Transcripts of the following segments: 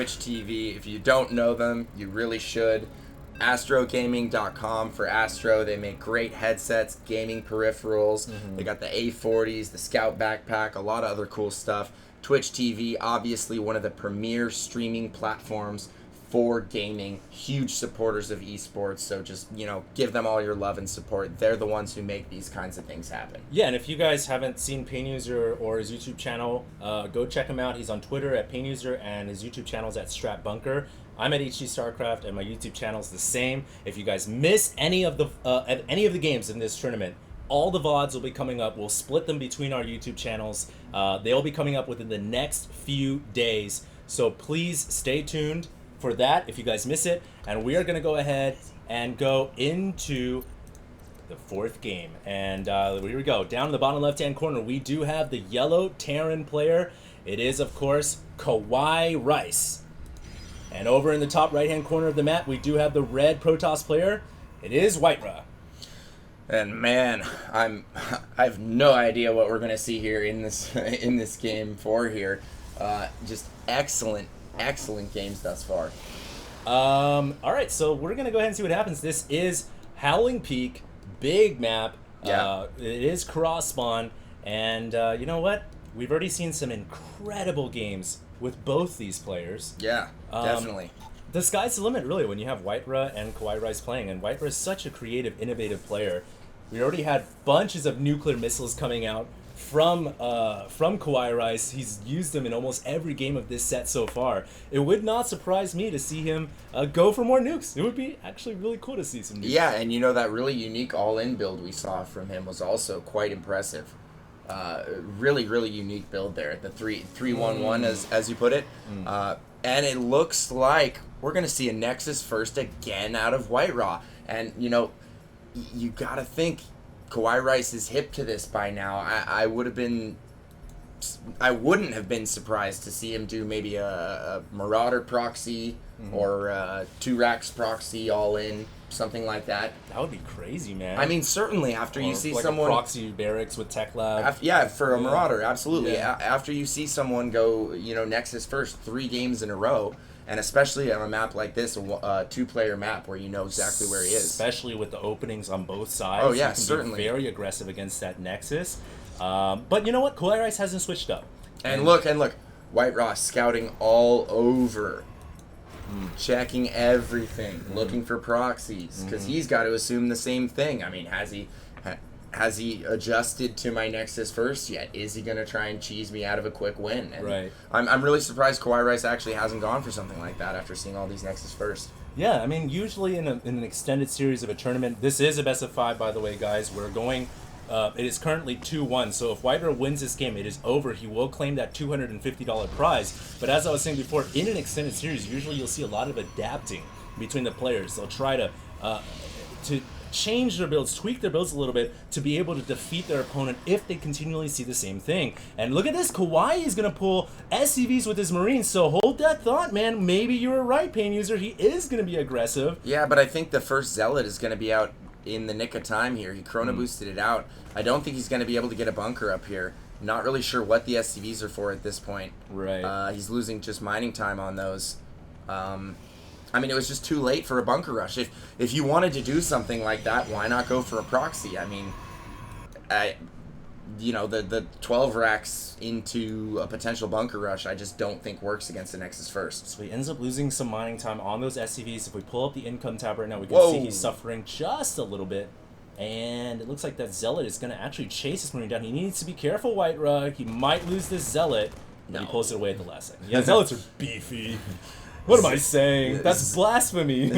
Twitch TV. If you don't know them, you really should. AstroGaming.com for Astro. They make great headsets, gaming peripherals. They got the A40s, the Scout backpack, a lot of other cool stuff. Twitch TV, obviously one of the premier streaming platforms for gaming. Huge supporters of esports, so just, give them all your love and support. They're the ones who make these kinds of things happen. Yeah, and if you guys haven't seen PainUser or his YouTube channel, go check him out. He's on Twitter at PainUser, and his YouTube channel is at StrapBunker. I'm at HD Starcraft, and my YouTube channel is the same. If you guys miss any of the games in this tournament, all the VODs will be coming up. We'll split them between our YouTube channels. They'll be coming up within the next few days, so please stay tuned for that if you guys miss it. And we are going to go ahead and go into the fourth game. And here we go. Down in the bottom left-hand corner, we do have the yellow Terran player. It is, of course, KawaiiRice. And over in the top right-hand corner of the map, we do have the red Protoss player. It is WhiteRa. And man, I have no idea what we're going to see here in this game four here. Just excellent games thus far. All right, so we're gonna go ahead and see what happens. This is Howling Peak, big map. Yeah. It is cross spawn, and you know what? We've already seen some incredible games with both these players. Yeah, definitely. The sky's the limit, really, when you have WhiteRa and KawaiiRice playing, and WhiteRa is such a creative, innovative player. We already had bunches of nuclear missiles coming out from KawaiiRice. He's used them in almost every game of this set so far. It would not surprise me to see him go for more nukes. It would be actually really cool to see some nukes. Yeah, and that really unique all-in build we saw from him was also quite impressive. Really unique build there. The 3-1-1 as you put it. And it looks like we're going to see a Nexus first again out of WhiteRa. And, you got to think KawaiiRice is hip to this by now. I wouldn't have been surprised to see him do maybe a Marauder proxy or a 2-Rax proxy all in, something like that. That would be crazy, man. I mean, certainly after you see like someone a proxy barracks with Tech Lab. For a Marauder, absolutely. Yeah. After you see someone go, Nexus first 3 games in a row. And especially on a map like this, a 2-player map where you know exactly where he is. Especially with the openings on both sides. Oh, yeah, you can certainly. be very aggressive against that Nexus. But you know what? KawaiiRice hasn't switched up. And look. WhiteRa scouting all over. Checking everything. Looking for proxies. Because he's got to assume the same thing. I mean, has he adjusted to my Nexus first yet? Is he going to try and cheese me out of a quick win? And right. I'm really surprised KawaiiRice actually hasn't gone for something like that after seeing all these Nexus first. Yeah, I mean, usually in an extended series of a tournament, this is a best of 5, by the way, guys. We're going, it is currently 2-1, so if WhiteRa wins this game, it is over. He will claim that $250 prize. But as I was saying before, in an extended series, usually you'll see a lot of adapting between the players. They'll try to change their builds, tweak their builds a little bit to be able to defeat their opponent if they continually see the same thing. And look at this, Kawhi is going to pull SCVs with his Marines, so hold that thought, man. Maybe you were right, PainUser. He is going to be aggressive. Yeah, but I think the first Zealot is going to be out in the nick of time here. He chrono boosted it out. I don't think he's going to be able to get a bunker up here. Not really sure what the SCVs are for at this point. Right. He's losing just mining time on those. I mean, it was just too late for a bunker rush. If you wanted to do something like that, why not go for a proxy? I mean, the 12 racks into a potential bunker rush, I just don't think works against the Nexus first. So he ends up losing some mining time on those SCVs. If we pull up the income tab right now, we can see he's suffering just a little bit. And it looks like that Zealot is going to actually chase this Marine down. He needs to be careful, WhiteRa. He might lose this Zealot. But he pulls it away at the last second. Yeah, Zealots are beefy. What am I saying? That's blasphemy.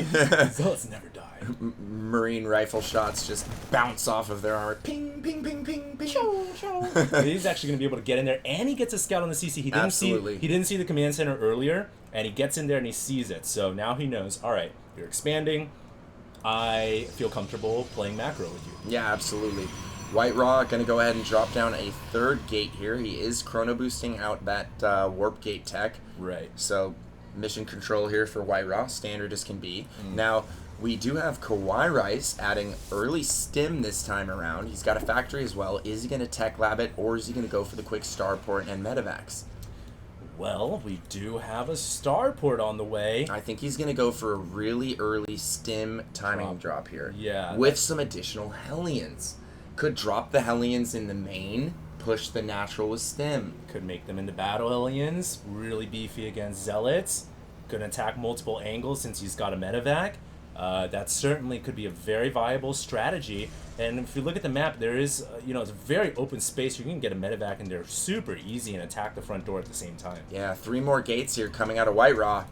Zealots never die. Marine rifle shots just bounce off of their armor. Ping, ping, ping, ping, ping. He's actually going to be able to get in there, and he gets a scout on the CC. He didn't see the command center earlier, and he gets in there and he sees it. So now he knows, all right, you're expanding. I feel comfortable playing macro with you. Yeah, absolutely. WhiteRa going to go ahead and drop down a 3rd gate here. He is chrono boosting out that warp gate tech. Right. So mission control here for WhiteRa, standard as can be. Now, we do have KawaiiRice adding early stim this time around. He's got a factory as well. Is he going to tech lab it, or is he going to go for the quick starport and medevacs? Well, we do have a starport on the way. I think he's going to go for a really early stim timing drop here. Yeah. With some additional Hellions. Could drop the Hellions in the main, push the natural with stim. Could make them into battle aliens. Really beefy against zealots. Could attack multiple angles since he's got a medevac. That certainly could be a very viable strategy. And if you look at the map, there is, it's a very open space. You can get a medevac in there super easy and attack the front door at the same time. Yeah, 3 more gates here coming out of WhiteRa.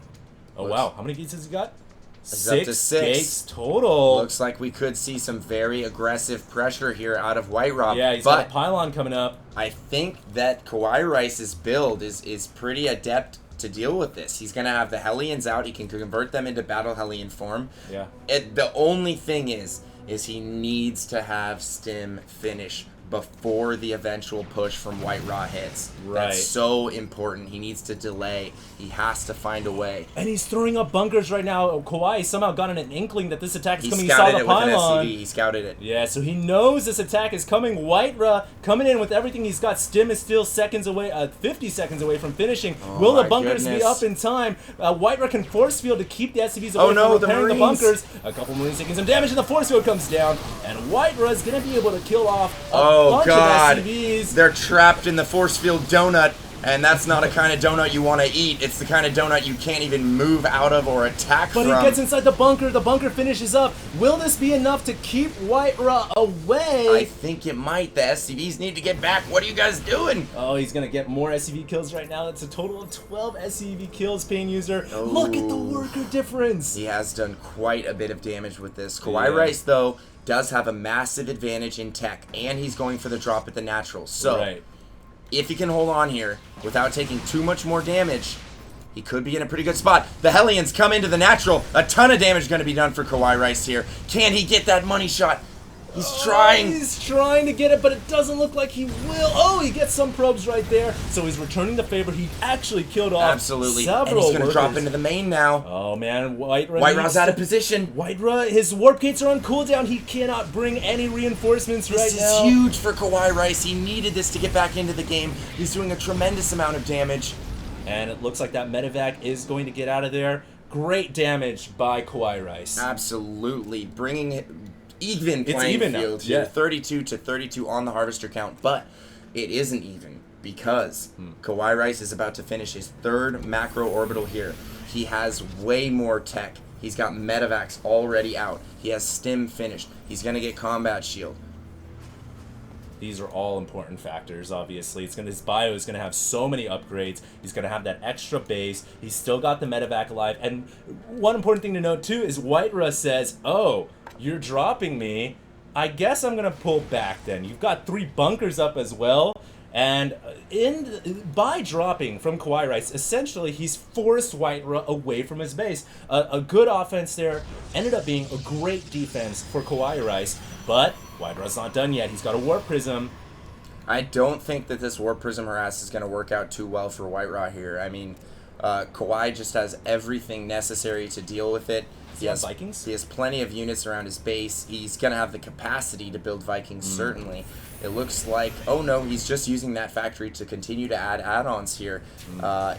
Oh, wow. How many gates has he got? It's up to 6 gates total. Looks like we could see some very aggressive pressure here out of WhiteRa. Yeah, he's got a pylon coming up. I think that KawaiiRice's build is pretty adept to deal with this. He's going to have the Hellions out. He can convert them into battle Hellion form. Yeah. The only thing is he needs to have stim finish before the eventual push from WhiteRa hits. Right. That's so important. He needs to delay. He has to find a way. And he's throwing up bunkers right now. Kawhi somehow got an inkling that this attack is coming. He scouted it with an pylon. SCV. He scouted it. Yeah, so he knows this attack is coming. WhiteRa coming in with everything he's got. Stim is still 50 seconds away from finishing. Oh, Will the my bunkers be goodness. up in time? WhiteRa can force field to keep the SCVs away Oh, no, from repairing the bunkers. A couple Marines taking some damage, and the force field comes down. And WhiteRa is going to be able to kill off a bunch of SCVs. They're trapped in the force field donut, and that's not a kind of donut you want to eat. It's the kind of donut you can't even move out of or attack from. But he gets inside the bunker finishes up. Will this be enough to keep WhiteRa away? I think it might. The SCVs need to get back. What are you guys doing? Oh, he's going to get more SCV kills right now. It's a total of 12 SCV kills, Pain User. Oh. Look at the worker difference. He has done quite a bit of damage with this. KawaiiRice, though, does have a massive advantage in tech, and he's going for the drop at the natural. So, if he can hold on here without taking too much more damage, he could be in a pretty good spot. The Hellions come into the natural. A ton of damage going to be done for KawaiiRice here. Can he get that money shot? He's trying. He's trying to get it, but it doesn't look like he will. Oh, he gets some probes right there. So he's returning the favor. He actually killed off Absolutely. several And he's going to workers. drop into the main now. Oh, man. WhiteRa's out of position. WhiteRa, his warp gates are on cooldown. He cannot bring any reinforcements right now. This is huge for KawaiiRice. He needed this to get back into the game. He's doing a tremendous amount of damage. And it looks like that medevac is going to get out of there. Great damage by KawaiiRice. Absolutely. Bringing it even It's playing even now. field here. Yeah. 32 to 32 on the harvester count. But it isn't even because KawaiiRice is about to finish his 3rd macro orbital here. He has way more tech. He's got medevacs already out. He has stim finished. He's going to get combat shield. These are all important factors, obviously. His bio is going to have so many upgrades. He's going to have that extra base. He's still got the medevac alive. And one important thing to note, too, is WhiteRa says, oh, you're dropping me. I guess I'm going to pull back then. You've got 3 bunkers up as well. And by dropping from KawaiiRice, essentially he's forced WhiteRa away from his base. A good offense there ended up being a great defense for KawaiiRice, but WhiteRa's not done yet. He's got a Warp Prism. I don't think that this Warp Prism harass is going to work out too well for WhiteRa here. I mean, Kawhi just has everything necessary to deal with it. He has Vikings? He has plenty of units around his base. He's going to have the capacity to build Vikings, certainly. It looks like, oh no, he's just using that factory to continue to add add-ons here.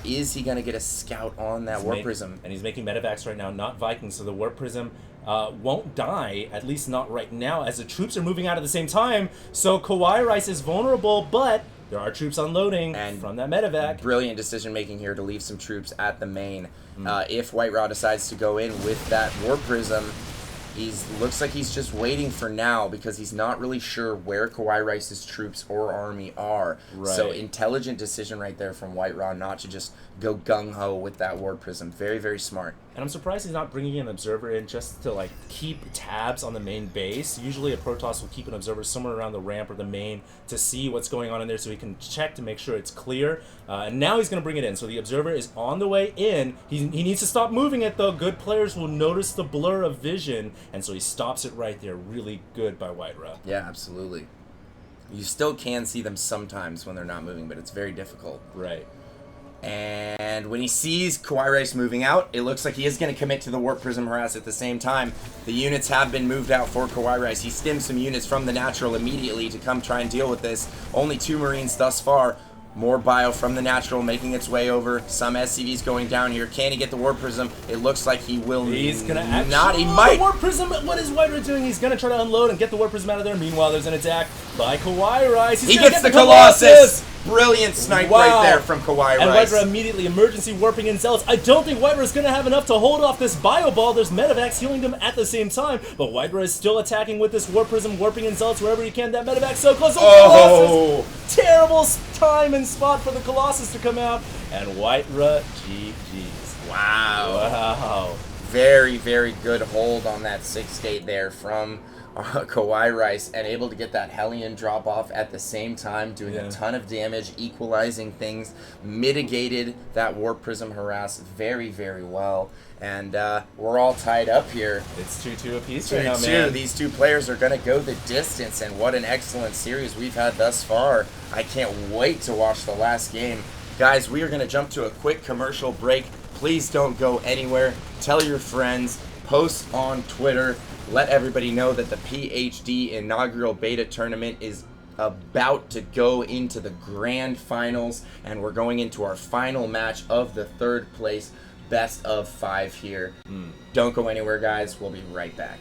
Is he going to get a scout on that Warp Prism? And he's making medevacs right now, not Vikings, so the Warp Prism won't die, at least not right now, as the troops are moving out at the same time. So KawaiiRice is vulnerable, but there are troops unloading from that medevac. Brilliant decision-making here to leave some troops at the main. If WhiteRa decides to go in with that Warp Prism, looks like he's just waiting for now because he's not really sure where KawaiiRice's troops or army are. Right. So intelligent decision right there from WhiteRa not to just go gung-ho with that Warp Prism. Very, very smart. And I'm surprised he's not bringing an observer in just to, like, keep tabs on the main base. Usually a Protoss will keep an observer somewhere around the ramp or the main to see what's going on in there so he can check to make sure it's clear. And now he's going to bring it in. So the observer is on the way in. He needs to stop moving it, though. Good players will notice the blur of vision. And so he stops it right there. Really good by WhiteRa. Yeah, absolutely. You still can see them sometimes when they're not moving, but it's very difficult. Right. And when he sees KawaiiRice moving out, it looks like he is going to commit to the Warp Prism harass at the same time. The units have been moved out for KawaiiRice. He stims some units from the natural immediately to come try and deal with this. Only 2 Marines thus far. More bio from the natural making its way over. Some SCVs going down here. Can he get the Warp Prism? It looks like he will. He's gonna actually not. He might. Warp Prism. What is WhiteRa doing? He's gonna try to unload and get the Warp Prism out of there. Meanwhile, there's an attack by KawaiiRice. He gets the Colossus. Brilliant snipe right there from KawaiiRice. And WhiteRa immediately emergency warping in Zealots. I don't think WhiteRa is going to have enough to hold off this Bio Ball. There's Medivacs healing them at the same time, but WhiteRa is still attacking with this Warp Prism, warping in Zealots wherever he can. That Medivac's so close. Oh! Colossus! Terrible time and spot for the Colossus to come out. And WhiteRa, GG's. Wow. Wow. Very, very good hold on that 6-gate there from KawaiiRice, and able to get that Hellion drop off at the same time, doing a ton of damage, equalizing things, mitigated that Warp Prism harass very, very well. And we're all tied up here. It's 2-2 apiece right now, 2-2. man. These two players are going to go the distance, and what an excellent series we've had thus far. I can't wait to watch the last game. Guys, we are going to jump to a quick commercial break. Please don't go anywhere. Tell your friends. Post on Twitter. Let everybody know that the pHD inaugural beta tournament is about to go into the grand finals, and we're going into our final match of the 3rd place best of 5 here. Don't go anywhere, guys. We'll be right back.